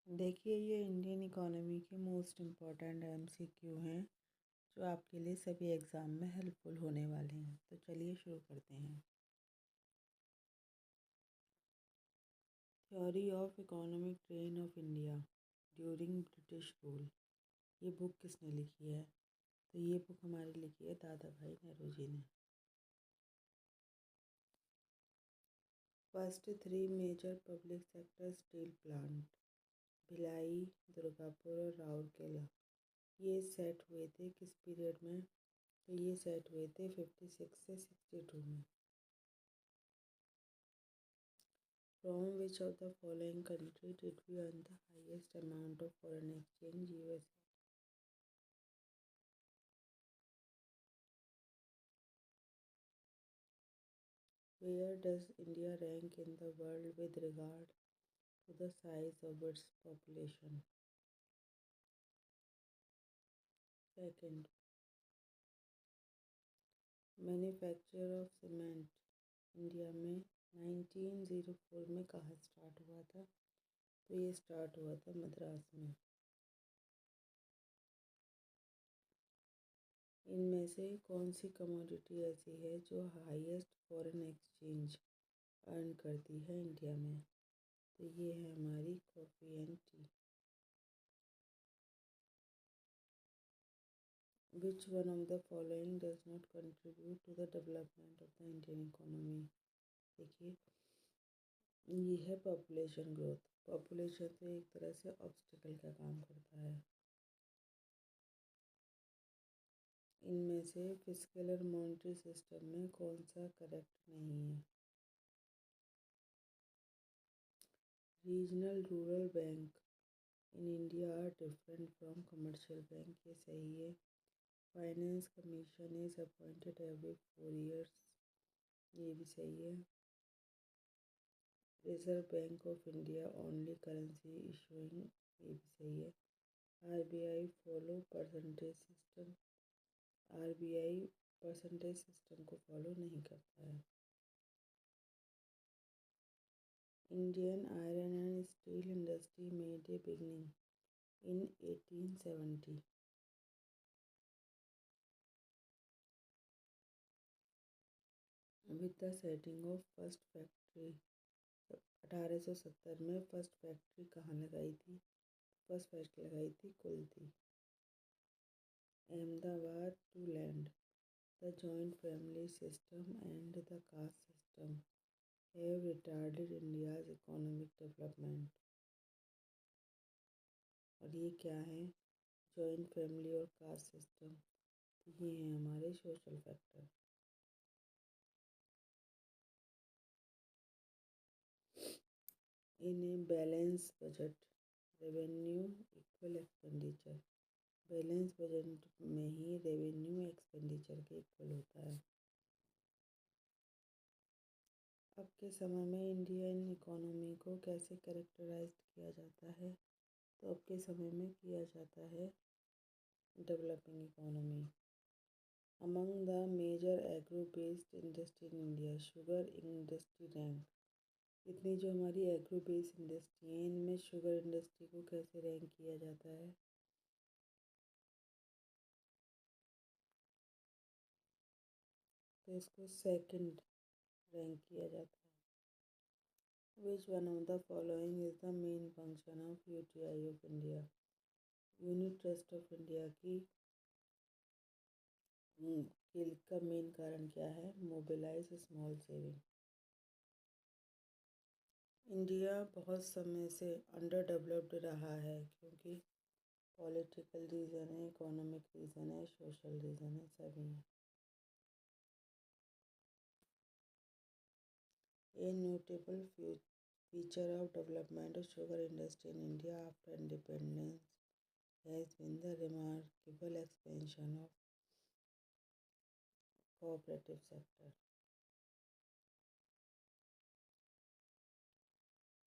देखिए, ये Indian economy के मोस्ट इम्पॉर्टेंट एमसीक्यू हैं जो आपके लिए सभी एग्ज़ाम में हेल्पफुल होने वाले हैं। तो चलिए शुरू करते हैं। Theory of economic train of India during British rule, ये बुक किसने लिखी है? तो ये बुक हमारी लिखी है दादा भाई नौरोजी ने। First 3 major public sector steel plant Bhilai, Durgapur और राउरकेला, ये सेट हुए थे किस पीरियड में? तो ये सेट हुए थे 56 से 62 में। From which of the following country did we earn the highest amount of foreign exchange? USA. Where does India rank in the world with regard to the size of its population? Second, manufacture of cement India में 1904 में कहाँ start हुआ था? तो ये start हुआ था मद्रास में। इनमें से कौन सी कमोडिटी ऐसी है जो हाईएस्ट फॉरेन एक्सचेंज अर्न करती है इंडिया में? तो ये है हमारी coffee and T. Which one of the following does not contribute to the development of the Indian economy? देखिए, ये है पॉपुलेशन ग्रोथ। पॉपुलेशन तो एक तरह से ऑब्स्टिकल का काम करता है। इनमें से फिस्कल और मॉनेटरी सिस्टम में कौन सा करेक्ट नहीं है? Regional rural bank in India are different from commercial bank, ये सही है। Finance commission is appointed every 4 years, ये भी सही है। Reserve bank of India only currency issuing, ये भी सही है। RBI follow percentage system, RBI percentage system को फॉलो नहीं करता है। Indian iron and steel industry made a beginning in 1870, with the setting of first factory. 1870 में फर्स्ट फैक्ट्री कहाँ लगाई थी? फर्स्ट फैक्ट्री लगाई थी Kulti. Ahmedabad to land the joint family system and the caste system have retarded India's economic development। और ये क्या है? जॉइंट फैमिली और कास्ट सिस्टम, तो ये हैं हमारे सोशल फैक्टर। इन्हें balance budget revenue equal expenditure, balance budget में ही रेवेन्यू एक्सपेंडिचर के इक्वल होता है। अब के समय में इंडियन इकोनॉमी को कैसे कैरेक्टराइज किया जाता है? तो अब के समय में किया जाता है developing economy. Among the major agro-based industry in India, sugar industry rank, इतनी जो हमारी एग्रो बेस्ड इंडस्ट्री है इनमें शुगर इंडस्ट्री को कैसे रैंक किया जाता है? तो इसको सेकंड रैंक किया जाता है। Which one of the following is the main function of UTI of India? Unit trust of India की का मेन कारण क्या है? Mobilise small saving. इंडिया बहुत समय से अंडर डेवलप्ड रहा है क्योंकि पॉलिटिकल रीज़न है, इकोनॉमिक रीज़न है, सोशल रीज़न है, सभी हैं। A notable feature of development of sugar industry in India after independence has been the remarkable expansion of cooperative sector.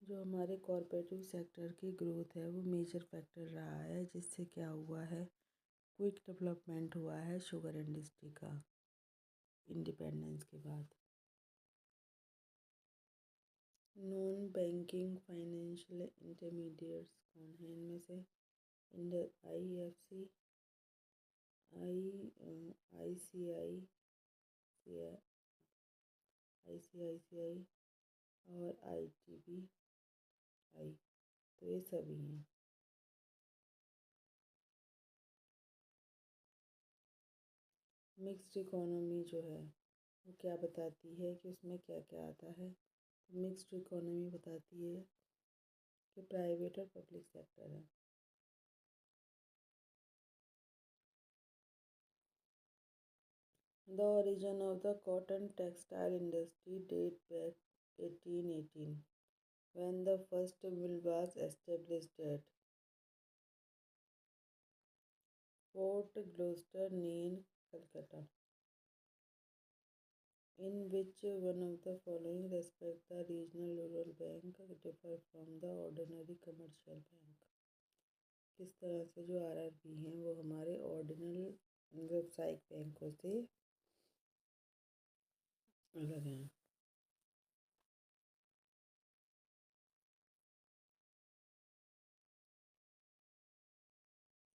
जो हमारे कॉरपोरेटिव सेक्टर की ग्रोथ है वो मेजर फैक्टर रहा है, जिससे क्या हुआ है? क्विक डेवलपमेंट हुआ है शुगर इंडस्ट्री का इंडिपेंडेंस के बाद। नॉन बैंकिंग फाइनेंशियल इंटरमीडिएट्स कौन है इनमें से? आई एफ सी, आई आई सी आई सी आई और आई टी बी आई, तो ये सभी हैं। मिक्स्ड इकोनॉमी जो है वो क्या बताती है कि उसमें क्या क्या आता है? तो मिक्स्ड इकोनॉमी बताती है कि प्राइवेट और पब्लिक सेक्टर है। The origin of the cotton textile industry date back 1818 when the first mill was established at Fort Gloucester near Calcutta. In which one of the following respect the regional rural bank differ from the ordinary commercial bank? किस तरह से जो RRB हैं वो हमारे ordinal व्यावसायिक बैंकों से अलग हैं?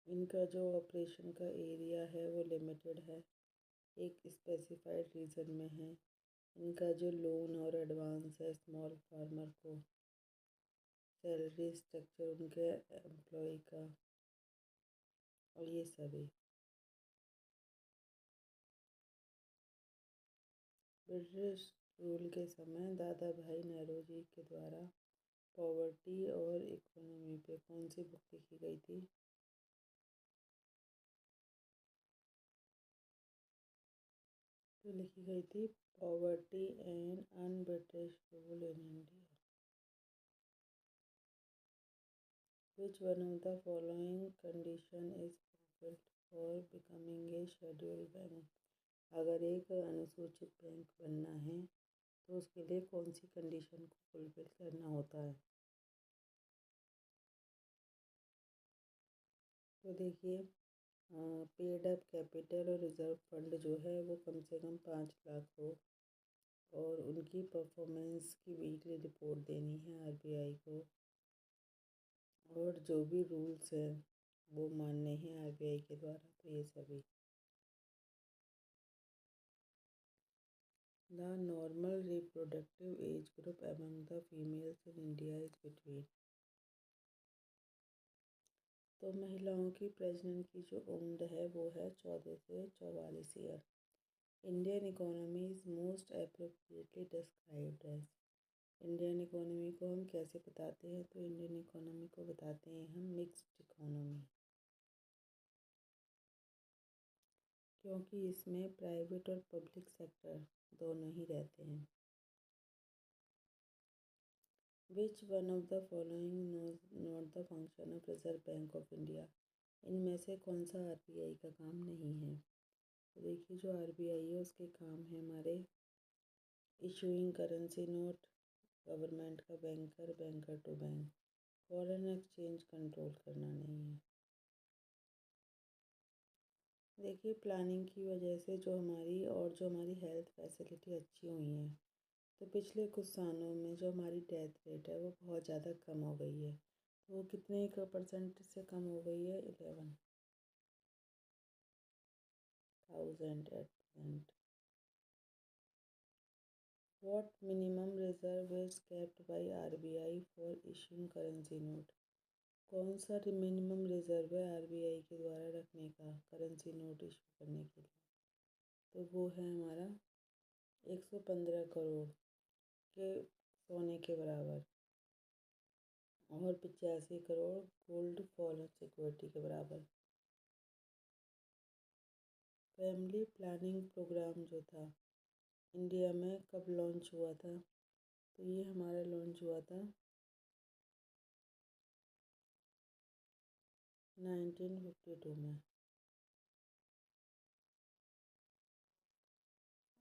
इनका जो ऑपरेशन का एरिया है वो लिमिटेड है, एक स्पेसिफाइड रीजन में है। इनका जो लोन और एडवांस है स्मॉल फार्मर को, सैलरी स्ट्रक्चर उनके एम्प्लॉय का, और ये सभी। ब्रिटिश रूल के समय दादा भाई नौरोजी के द्वारा पॉवर्टी और इकोनॉमी पे कौन सी बुक लिखी गई थी? तो लिखी गई थी poverty and un British rule in India. Which one of the following condition is fulfilled for becoming a scheduled bank? अगर एक अनुसूचित बैंक बनना है तो उसके लिए कौन सी कंडीशन को फुलफिल करना होता है? तो देखिए, पेड अप कैपिटल और रिजर्व फंड जो है वो कम से कम 5 लाख हो, और उनकी परफॉर्मेंस की वीकली रिपोर्ट देनी है आरबीआई को, और जो भी रूल्स हैं वो मानने हैं आरबीआई के द्वारा, तो ये सभी। The normal reproductive age group among the females in India is between। तो महिलाओं की प्रजनन की जो उम्र है वो है 14 से 44 year. Indian economy is most appropriately described as. Indian economy को हम कैसे बताते हैं? तो इंडियन इकोनॉमी को बताते हैं हम मिक्स्ड इकोनॉमी, क्योंकि इसमें प्राइवेट और पब्लिक सेक्टर दोनों ही रहते हैं। Which one of the following not the function of reserve bank of India? इनमें से कौन सा आरबीआई का काम नहीं है? तो देखिए, जो आरबीआई है उसके काम है हमारे इशूइंग करेंसी नोट, गवर्नमेंट का banker, banker to bank, foreign exchange control करना नहीं है। देखिए, प्लानिंग की वजह से जो हमारी हेल्थ फैसिलिटी अच्छी हुई है, तो पिछले कुछ सालों में जो हमारी डेथ रेट है वो बहुत ज़्यादा कम हो गई है। तो वो कितने का परसेंट से कम हो गई है? 11,008%। What minimum reserve is kept by RBI for issuing currency note? कौन सा मिनिमम रिजर्व है आरबीआई के द्वारा रखने का करेंसी नोट इशू करने के लिए? तो वो है हमारा 115 करोड़ के सोने के बराबर, और 85 करोड़ गोल्ड फॉरेन सिक्योरिटी के बराबर। फैमिली प्लानिंग प्रोग्राम जो था इंडिया में कब लॉन्च हुआ था? तो ये हमारा लॉन्च हुआ था 1952 में।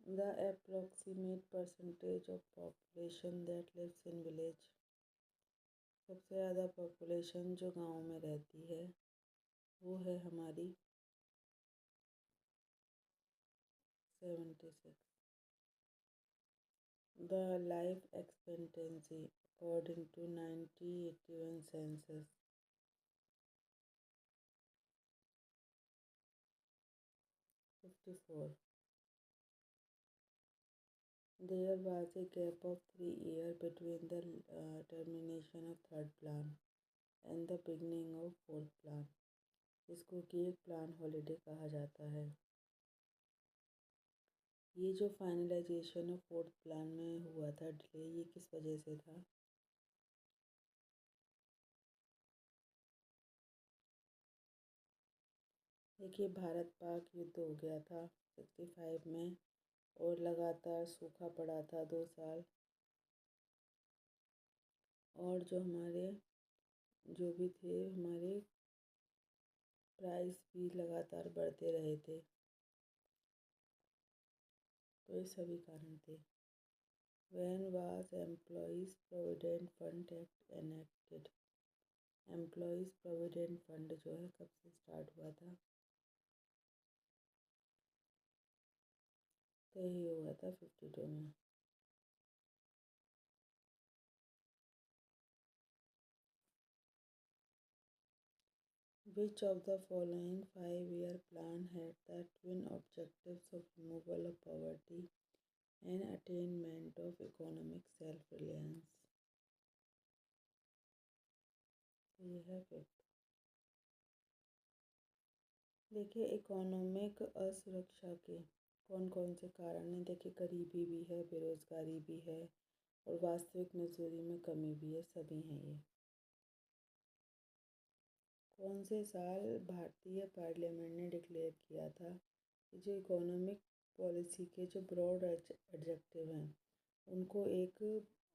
The approximate percentage of population that lives in village। सबसे ज़्यादा पॉपुलेशन जो गांव में रहती है वो है हमारी 76। The life expectancy according to 1981 census. 54. There was a gap of 3 years between the termination of third plan and the beginning of fourth plan, जिसको कि एक प्लान हॉलिडे कहा जाता है। ये जो फाइनलाइजेशन ऑफ फोर्थ प्लान में हुआ था डिले, ये किस वजह से था? देखिए, भारत पाक युद्ध हो गया था 65 में, और लगातार सूखा पड़ा था 2 साल, और जो हमारे जो भी थे हमारे प्राइस भी लगातार बढ़ते रहे थे। तो ये सभी कारण थे। When was Employees Provident Fund Act enacted? Employees provident fund जो है कब से स्टार्ट हुआ था? तो ये हुआ था 52 में। Which of the following 5-year plan had the twin objectives of removal of poverty and attainment of economic self-reliance? तो ये है फिफ्थ। देखिए, इकोनॉमिक असुरक्षा के कौन कौन से कारण हैं? देखिए, गरीबी भी है, बेरोजगारी भी है, और वास्तविक मजदूरी में कमी भी है, सभी हैं ये। कौन से साल भारतीय पार्लियामेंट ने डिक्लेयर किया था कि जो इकोनॉमिक पॉलिसी के जो ब्रॉड ऑब्जेक्टिव हैं उनको एक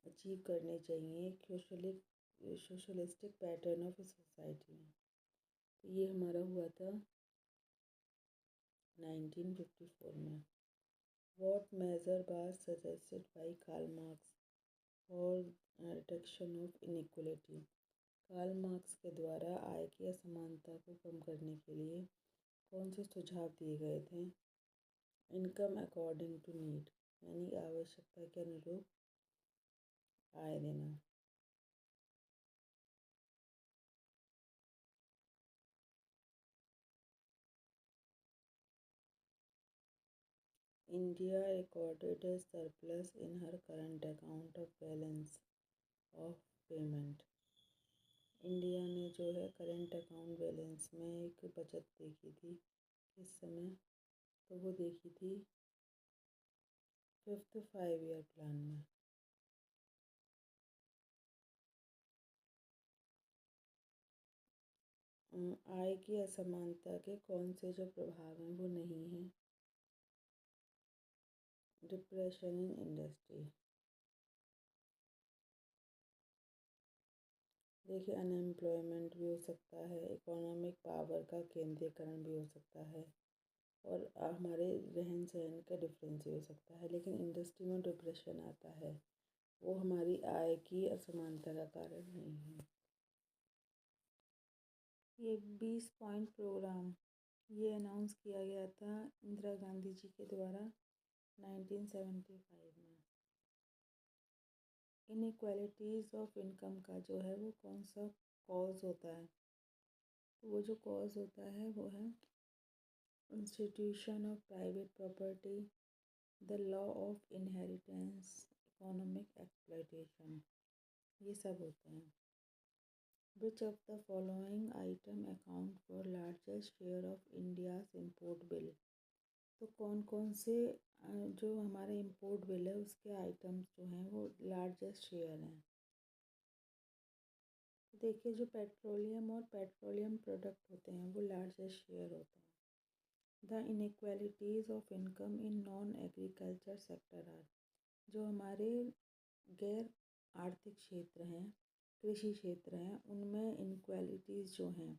अचीव करने चाहिए एक सोशलिस्टिक पैटर्न ऑफ सोसाइटी में? तो ये हमारा हुआ था 1954 में। What measure was suggested by Karl Marx for reduction of inequality? Karl Marx के द्वारा आय की असमानता को कम करने के लिए कौन से सुझाव दिए गए थे? इनकम अकॉर्डिंग टू नीड, यानी आवश्यकता के अनुरूप आय देना। India recorded A surplus in her current account of balance of payment. India ने जो है करंट अकाउंट बैलेंस में एक बचत देखी थी किस समय? तो वो देखी थी फिफ्थ 5-year प्लान में। आय की असमानता के कौन से जो प्रभाव हैं वो नहीं हैं? Depression in industry. देखिए, अनएम्प्लॉयमेंट भी हो सकता है, इकोनॉमिक पावर का केंद्रीकरण भी हो सकता है, और हमारे रहन सहन का डिफरेंस भी हो सकता है, लेकिन इंडस्ट्री में डिप्रेशन आता है वो हमारी आय की असमानता का कारण नहीं है। ये 20 पॉइंट प्रोग्राम ये अनाउंस किया गया था इंदिरा गांधी जी के द्वारा 1975 में। इनइक्वालिटीज़ ऑफ इनकम का जो है वो कौन सा कॉज होता है? तो वो जो कॉज होता है वो है institution of private property, the law of inheritance, economic exploitation, ये सब होते हैं। Which of the following item account for largest share of India's import bill? तो कौन कौन से जो हमारे इम्पोर्ट बिल है उसके आइटम्स जो हैं वो लार्जेस्ट शेयर हैं? तो देखिए, जो पेट्रोलियम और पेट्रोलियम प्रोडक्ट होते हैं वो लार्जेस्ट शेयर होते हैं। The inequalities of income in non agriculture sector are, जो हमारे गैर आर्थिक क्षेत्र हैं, कृषि क्षेत्र हैं, उनमें इनक्वालिटीज़ जो हैं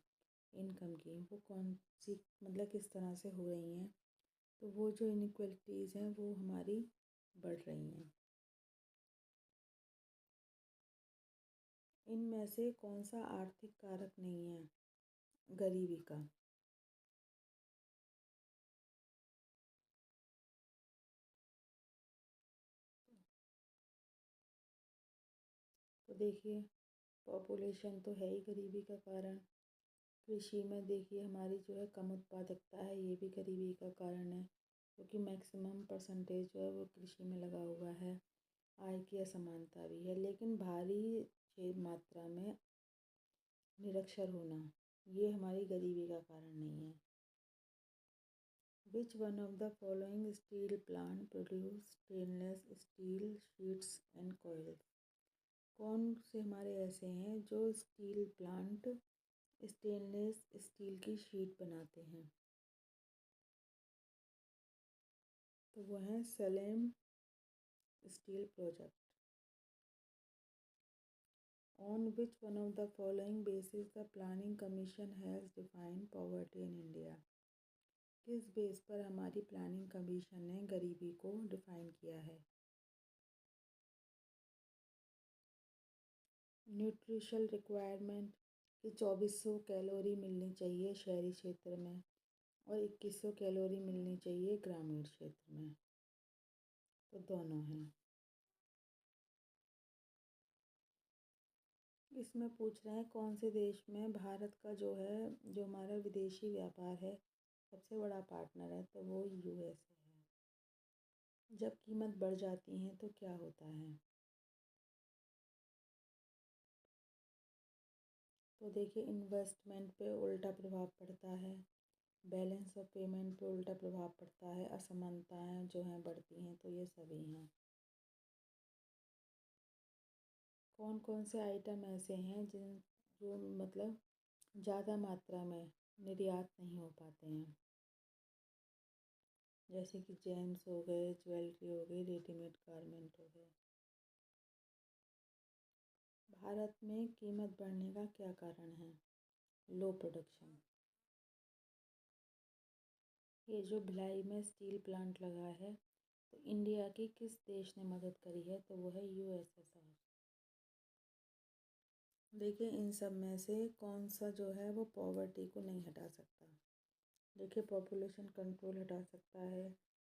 इनकम की वो कौन सी मतलब किस तरह से हो रही हैं? तो वो जो इनक्वालिटीज़ हैं वो हमारी बढ़ रही हैं। इनमें से कौन सा आर्थिक कारक नहीं है गरीबी का? तो देखिए पॉपुलेशन तो है ही गरीबी का कारण। कृषि में देखिए हमारी जो है कम उत्पादकता है, ये भी गरीबी का कारण है, क्योंकि मैक्सिमम परसेंटेज जो है वो कृषि में लगा हुआ है। आय की असमानता भी है, लेकिन भारी मात्रा में निरक्षर होना ये हमारी गरीबी का कारण नहीं है। Which one of the following steel plant produce stainless steel sheets and coils? कौन से हमारे ऐसे हैं जो स्टील प्लांट स्टेनलेस स्टील की शीट बनाते हैं? तो वो है Salem steel project. On which one of the following basis the planning commission has defined poverty in India? किस बेस पर हमारी प्लानिंग कमीशन ने गरीबी को डिफाइन किया है? न्यूट्रिशनल रिक्वायरमेंट कि 2400 कैलोरी मिलनी चाहिए शहरी क्षेत्र में और 2100 कैलोरी मिलनी चाहिए ग्रामीण क्षेत्र में। तो दोनों हैं। इसमें पूछ रहे हैं कौन से देश में भारत का जो है जो हमारा विदेशी व्यापार है सबसे बड़ा पार्टनर है, तो वो यूएसए है। जब कीमत बढ़ जाती है तो क्या होता है? तो देखिए इन्वेस्टमेंट पे उल्टा प्रभाव पड़ता है, बैलेंस ऑफ पेमेंट पे उल्टा प्रभाव पड़ता है, असमानताएं जो हैं बढ़ती हैं, तो ये सभी हैं। कौन कौन से आइटम ऐसे हैं जिन जो मतलब ज़्यादा मात्रा में निर्यात नहीं हो पाते हैं? जैसे कि जेम्स हो गए, ज्वेलरी हो गई, रेडीमेड गारमेंट हो गए। भारत में कीमत बढ़ने का क्या कारण है? लो प्रोडक्शन। ये जो भिलाई में स्टील प्लांट लगा है तो इंडिया की किस देश ने मदद करी है? तो वो है यूएसएसआर। देखिए इन सब में से कौन सा जो है वो पॉवर्टी को नहीं हटा सकता? देखिए पॉपुलेशन कंट्रोल हटा सकता है,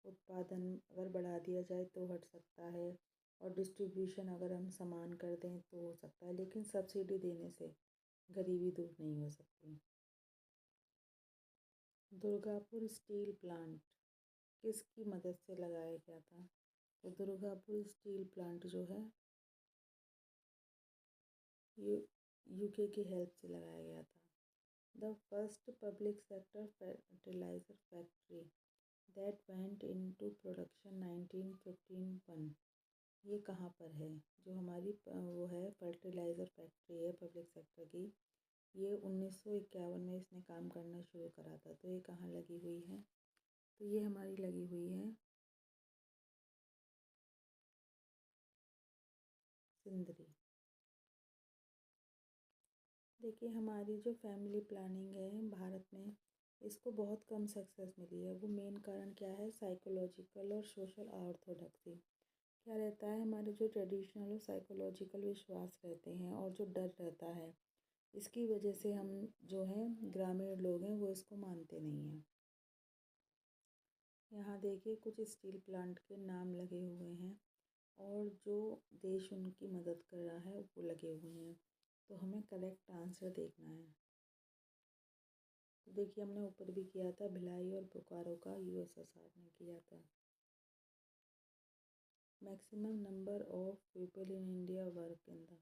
उत्पादन अगर बढ़ा दिया जाए तो हट सकता है, और डिस्ट्रीब्यूशन अगर हम समान कर दें तो हो सकता है, लेकिन सब्सिडी देने से गरीबी दूर नहीं हो सकती। दुर्गापुर स्टील प्लांट किसकी मदद से लगाया गया था? तो दुर्गापुर स्टील प्लांट जो है ये यूके की हेल्प से लगाया गया था। The first public sector fertilizer factory that went into production 1951, ये कहाँ पर है? जो हमारी वो है फर्टिलाइज़र फैक्ट्री है पब्लिक सेक्टर की, ये 1951 में इसने काम करना शुरू करा था। तो ये कहाँ लगी हुई है? तो ये हमारी लगी हुई है सिंदरी। देखिए हमारी जो फैमिली प्लानिंग है भारत में इसको बहुत कम सक्सेस मिली है। वो मेन कारण क्या है? साइकोलॉजिकल और सोशल ऑर्थोडॉक्सी। क्या रहता है? हमारे जो ट्रेडिशनल और साइकोलॉजिकल विश्वास रहते हैं और जो डर रहता है, इसकी वजह से हम जो हैं ग्रामीण लोग हैं वो इसको मानते नहीं हैं। यहाँ देखिए कुछ स्टील प्लांट के नाम लगे हुए हैं और जो देश उनकी मदद कर रहा है वो लगे हुए हैं, तो हमें करेक्ट आंसर देखना है। तो देखिए हमने ऊपर भी किया था, भिलाई और बोकारो का यूएसएसआर ने किया था। Maximum number of people in India work in the,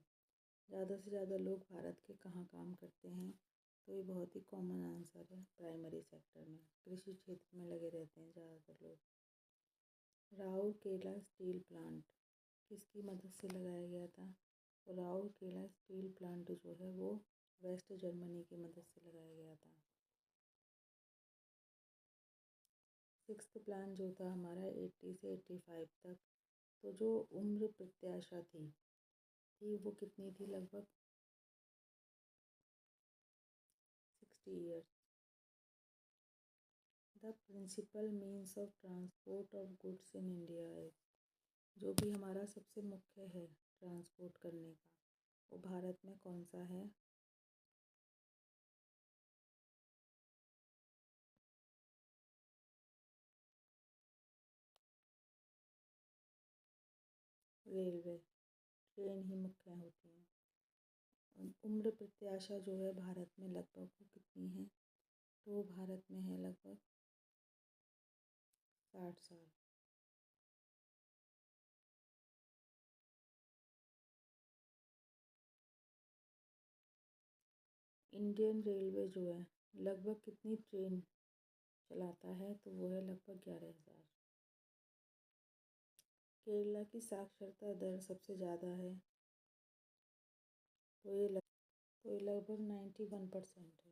ज़्यादा से ज़्यादा लोग भारत के कहाँ काम करते हैं? तो ये बहुत ही कॉमन आंसर है, प्राइमरी सेक्टर में, कृषि क्षेत्र में लगे रहते हैं ज़्यादातर लोग। राउरकेला स्टील प्लांट किसकी मदद से लगाया गया था? तो राउरकेला स्टील प्लांट जो है वो वेस्ट जर्मनी की मदद से लगाया गया था। सिक्स्थ प्लान जो था हमारा 80 से 85 तक, तो जो उम्र प्रत्याशा थी वो कितनी थी? लगभग 60 years. The principal means of transport of goods in India is, जो भी हमारा सबसे मुख्य है ट्रांसपोर्ट करने का वो भारत में कौन सा है? रेलवे। ट्रेन ही मुख्य होती है। उम्र प्रत्याशा जो है भारत में लगभग वो कितनी है, तो भारत में है लगभग 60 साल। इंडियन रेलवे जो है लगभग कितनी ट्रेन चलाता है, तो वो है लगभग 11,000। केरला की साक्षरता दर सबसे ज़्यादा है, तो ये लगभग 91% है।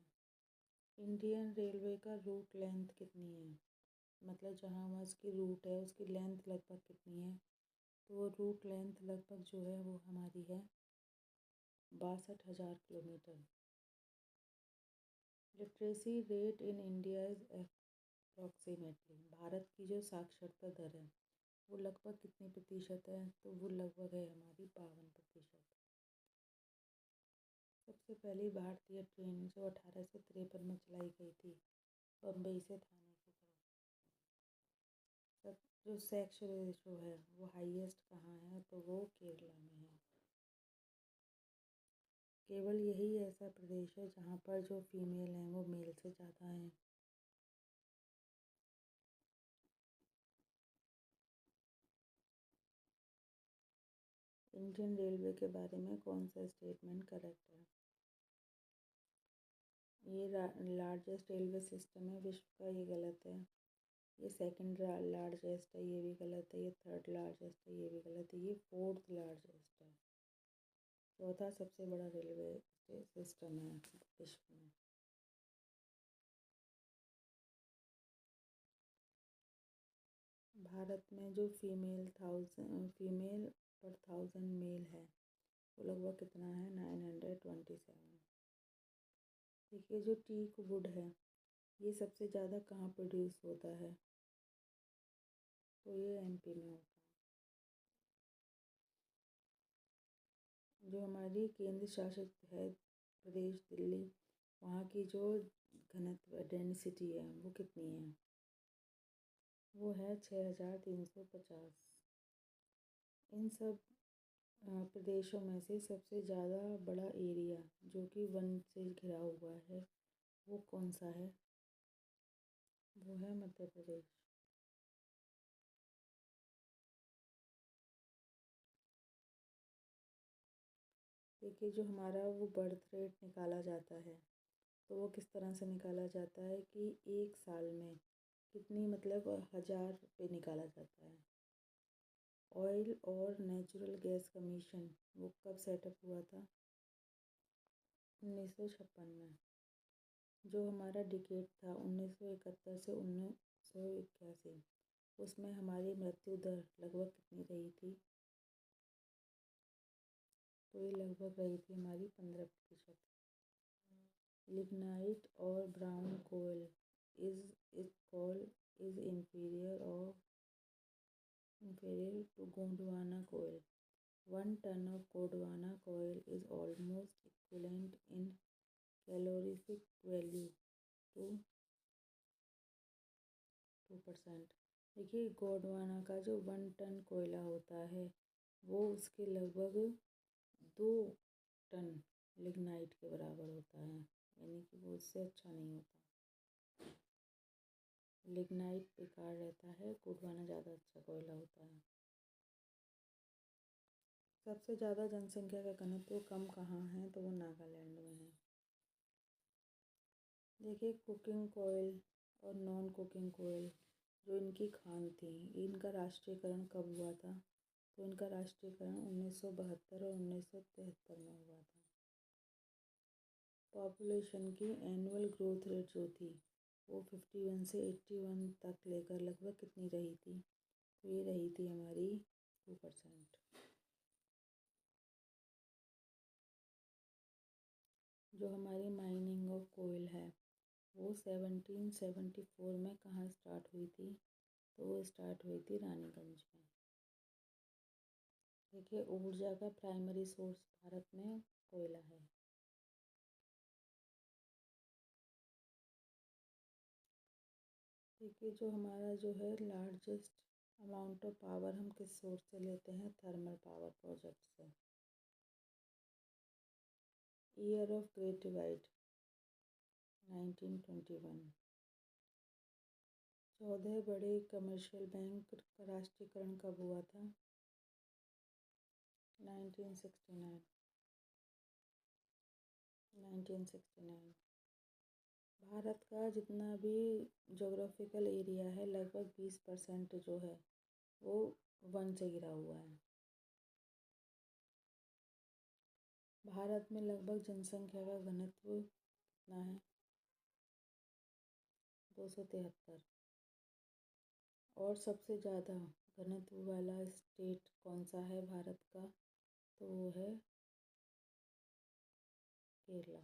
इंडियन रेलवे का रूट लेंथ कितनी है, मतलब जहाँ वहाँ उसकी रूट है उसकी लेंथ लगभग कितनी है, तो वो रूट लेंथ लगभग जो है वो हमारी है 62,000 kilometre. Literacy rate in India is approximately, Bharat की जो साक्षरता दर है वो लगभग कितने प्रतिशत है, तो वो लगभग है हमारी 52%। सबसे पहली भारतीय ट्रेन जो 1853 में चलाई गई थी बम्बई से थाने की तरफ। सब जो सेक्स रेशो है वो हाईएस्ट कहाँ है, तो वो केरला में है। केवल यही ऐसा प्रदेश है जहाँ पर जो फीमेल हैं वो मेल से ज़्यादा हैं। इंडियन रेलवे के बारे में कौन सा स्टेटमेंट करेक्ट है? ये लार्जेस्ट रेलवे सिस्टम है विश्व का, ये गलत है। ये सेकंड लार्जेस्ट है, ये भी गलत है। ये थर्ड लार्जेस्ट है, ये भी गलत है। ये फोर्थ लार्जेस्ट है। चौथा सबसे बड़ा रेलवे सिस्टम है विश्व में। भारत में जो फीमेल पर 1000 मेल है वो लगभग कितना है, 927। देखिए जो टीक वुड है ये सबसे ज़्यादा कहाँ प्रोड्यूस होता है, तो ये एमपी में होता है। जो हमारी केंद्र शासित है प्रदेश दिल्ली, वहाँ की जो घनत्व डेंसिटी है वो कितनी है, वो है 6350। इन सब प्रदेशों में से सबसे ज़्यादा बड़ा एरिया जो कि वन से घिरा हुआ है वो कौन सा है, वो है मध्य प्रदेश। देखिए जो हमारा वो बर्थ रेट निकाला जाता है तो वो किस तरह से निकाला जाता है कि एक साल में कितनी, मतलब 1000 पे निकाला जाता है। ऑयल और नेचुरल गैस कमीशन वो कब सेटअप हुआ था, 1956 में। जो हमारा डिकेट था 1971 से 1981, उसमें हमारी मृत्यु दर लगभग कितनी रही थी, तो ये लगभग रही थी हमारी 15%। लिग्नाइट और brown coal is called is inferior to Gondwana coil. 1 ton of Gondwana coil is almost equivalent in calorific value to 2%। देखिए गोंडवाना का जो 1 टन कोयला होता है वो उसके लगभग 2 टन लिग्नाइट के बराबर होता है, यानी कि वो उससे अच्छा नहीं होता। लिग्नाइट बेकार रहता है, गोंडवाना ज़्यादा अच्छा कोयला होता है। सबसे ज़्यादा जनसंख्या का घनत्व कम कहाँ है, तो वो नागालैंड में है। देखिए कुकिंग कोयल और नॉन कुकिंग कोयल जो इनकी खान थी, इनका राष्ट्रीयकरण कब हुआ था, तो इनका राष्ट्रीयकरण 1972 और 1973 में हुआ था। पॉपुलेशन की एनुअल ग्रोथ रेट जो थी वो 51 से 81 तक लेकर लगभग कितनी रही थी, तो ये रही थी हमारी 2%। जो हमारी माइनिंग ऑफ कोयल है वो 1774 में कहाँ स्टार्ट हुई थी, तो वो स्टार्ट हुई थी रानीगंज में। देखिए ऊर्जा का प्राइमरी सोर्स भारत में कोयला है। देखिए जो हमारा जो है लार्जेस्ट अमाउंट ऑफ पावर हम किस सोर्स से लेते हैं, थर्मल पावर प्रोजेक्ट से। Year of great divide 1921। 14 बड़े कमर्शियल बैंक का राष्ट्रीयकरण कब हुआ था? 1969। 1969। भारत का जितना भी जोग्राफिकल एरिया है लगभग 20% जो है वो वन से घिरा हुआ है। भारत में लगभग जनसंख्या का घनत्व कितना है? 273। और सबसे ज़्यादा घनत्व वाला स्टेट कौन सा है भारत का? तो वो है केरला।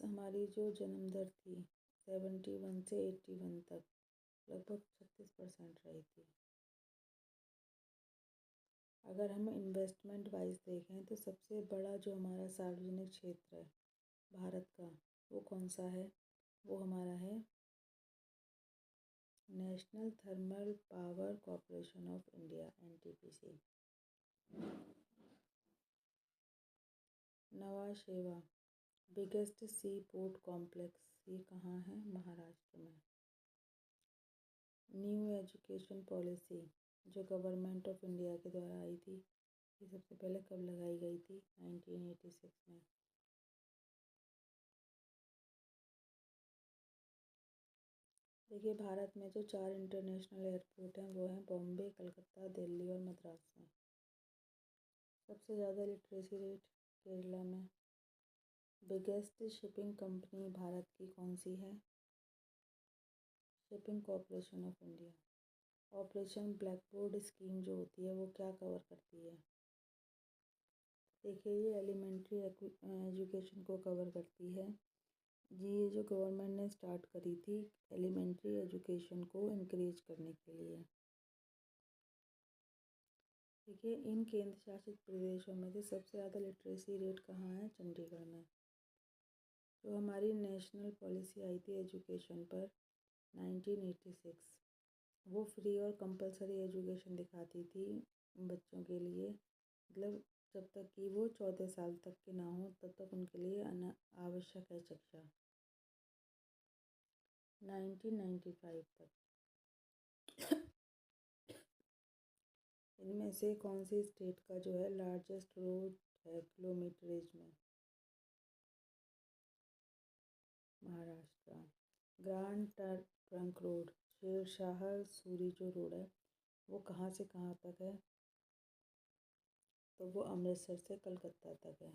हमारी जो जन्म दर थी 71 से 81 तक लगभग 36% रही थी। अगर हम इन्वेस्टमेंट वाइज देखें तो सबसे बड़ा जो हमारा सार्वजनिक क्षेत्र है भारत का वो कौन सा है? वो हमारा है national thermal power corporation of India NTPC। नवा शेवा बिगेस्ट सी पोर्ट कॉम्प्लेक्स ये कहाँ है? महाराष्ट्र में। न्यू एजुकेशन पॉलिसी जो गवर्नमेंट ऑफ इंडिया के द्वारा आई थी ये सबसे पहले कब लगाई गई थी? 1986 में। देखिए भारत में जो 4 इंटरनेशनल एयरपोर्ट हैं वो हैं बॉम्बे, कलकत्ता, दिल्ली और मद्रास में। सबसे ज़्यादा लिटरेसी रेट केरला में। बिगेस्ट शिपिंग कंपनी भारत की कौन सी है? Shipping corporation of India. Operation blackboard scheme जो होती है वो क्या कवर करती है? देखिए ये एलिमेंट्री एजुकेशन को कवर करती है। ये जो गवर्नमेंट ने स्टार्ट करी थी एलिमेंट्री एजुकेशन को इंक्रीज करने के लिए। देखिए इन केंद्र शासित प्रदेशों में से सबसे ज़्यादा लिटरेसी रेट कहाँ है? चंडीगढ़ में। जो हमारी नेशनल पॉलिसी आई थी एजुकेशन पर 1986 वो फ्री और कंपलसरी एजुकेशन दिखाती थी बच्चों के लिए, मतलब जब तक कि वो 14 साल तक के ना हो तब तक उनके लिए आवश्यक है शिक्षा। 1995 तक। इनमें से कौन सी स्टेट का जो है लार्जेस्ट रोड है किलोमीटरेज में? Maharashtra. Grand trunk road Shershah Suri जो रोड है वो कहाँ से कहाँ तक है? तो वो अमृतसर से कलकत्ता तक है।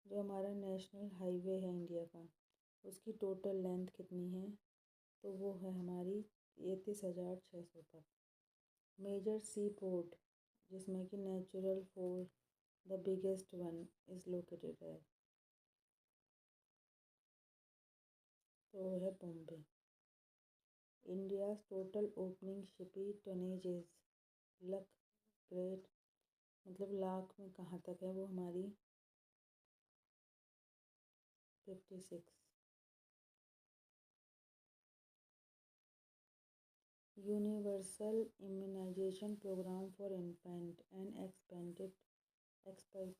जो हमारा नेशनल हाईवे है इंडिया का उसकी टोटल लेंथ कितनी है? तो वो है हमारी 33,600 तक। मेजर सी पोर्ट जिसमें कि natural four the biggest one is located है तो वो है Bombay. India total opening shipping tonnage is lakh great मतलब लाख में कहाँ तक है? वो हमारी 56। Universal immunisation programme for infant and expect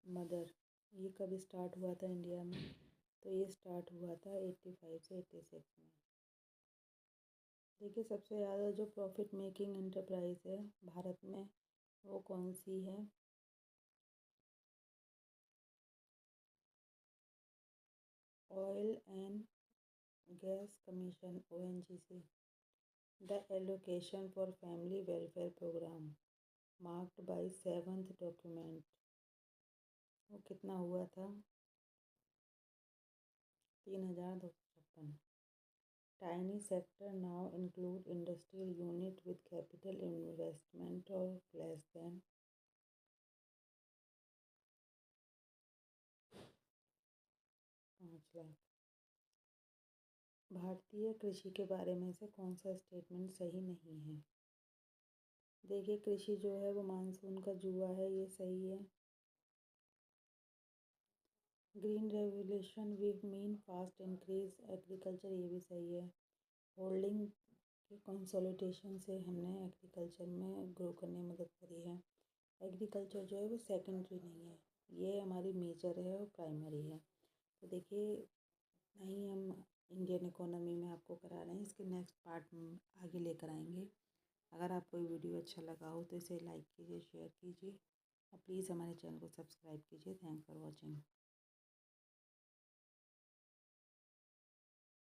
mother ये कब स्टार्ट हुआ था इंडिया में? तो ये स्टार्ट हुआ था 85 से 86 में। देखिए सबसे ज़्यादा जो प्रॉफिट मेकिंग एंटरप्राइज है भारत में वो कौन सी है? Oil and gas commission ONGC। The allocation for family welfare program marked by 7th document वो कितना हुआ था? 3,256। Tiny sector now include industrial unit with capital investment of less than 5 lakh. भारतीय कृषि के बारे में से कौन सा स्टेटमेंट सही नहीं है? देखिए कृषि जो है वो मानसून का जुआ है ये सही है। Green revolution we mean fast increase agriculture ये भी सही है। होल्डिंग के कंसोलिडेशन से हमने एग्रीकल्चर में ग्रो करने में मदद करी है एग्रीकल्चर जो है वो सेकेंडरी नहीं है, ये हमारी मेजर है और प्राइमरी है। तो देखिए, नहीं हम इंडियन इकोनॉमी में आपको करा रहे हैं, इसके नेक्स्ट पार्ट में आगे लेकर आएंगे। अगर आपको ये वीडियो अच्छा लगा हो तो इसे लाइक कीजिए, शेयर कीजिए और प्लीज़ हमारे चैनल को सब्सक्राइब कीजिए। Thanks for watching.